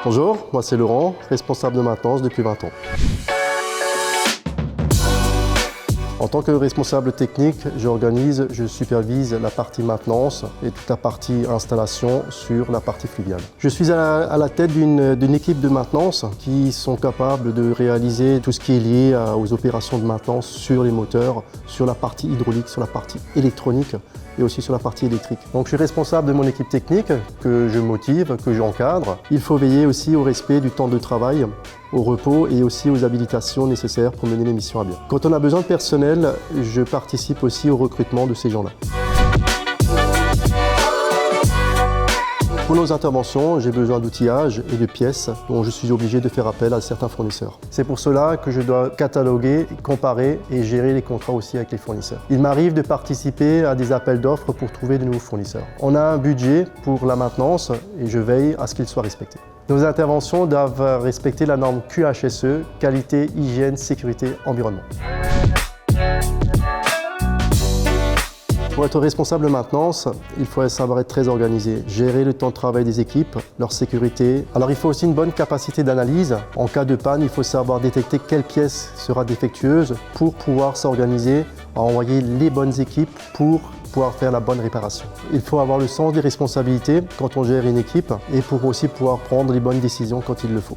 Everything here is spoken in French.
Bonjour, moi c'est Laurent, responsable de maintenance depuis 20 ans. En tant que responsable technique, je supervise la partie maintenance et toute la partie installation sur la partie fluviale. Je suis à la tête d'une équipe de maintenance qui sont capables de réaliser tout ce qui est lié aux opérations de maintenance sur les moteurs, sur la partie hydraulique, sur la partie électronique et aussi sur la partie électrique. Donc je suis responsable de mon équipe technique que je motive, que j'encadre. Il faut veiller aussi au respect du temps de travail, au repos et aussi aux habilitations nécessaires pour mener les missions à bien. Quand on a besoin de personnel, je participe aussi au recrutement de ces gens-là. Pour nos interventions, j'ai besoin d'outillage et de pièces dont je suis obligé de faire appel à certains fournisseurs. C'est pour cela que je dois cataloguer, comparer et gérer les contrats aussi avec les fournisseurs. Il m'arrive de participer à des appels d'offres pour trouver de nouveaux fournisseurs. On a un budget pour la maintenance et je veille à ce qu'il soit respecté. Nos interventions doivent respecter la norme QHSE, qualité, hygiène, sécurité, environnement. Pour être responsable de maintenance, il faut savoir être très organisé, gérer le temps de travail des équipes, leur sécurité. Alors il faut aussi une bonne capacité d'analyse. En cas de panne, il faut savoir détecter quelle pièce sera défectueuse pour pouvoir s'organiser à envoyer les bonnes équipes pour pouvoir faire la bonne réparation. Il faut avoir le sens des responsabilités quand on gère une équipe et pour aussi pouvoir prendre les bonnes décisions quand il le faut.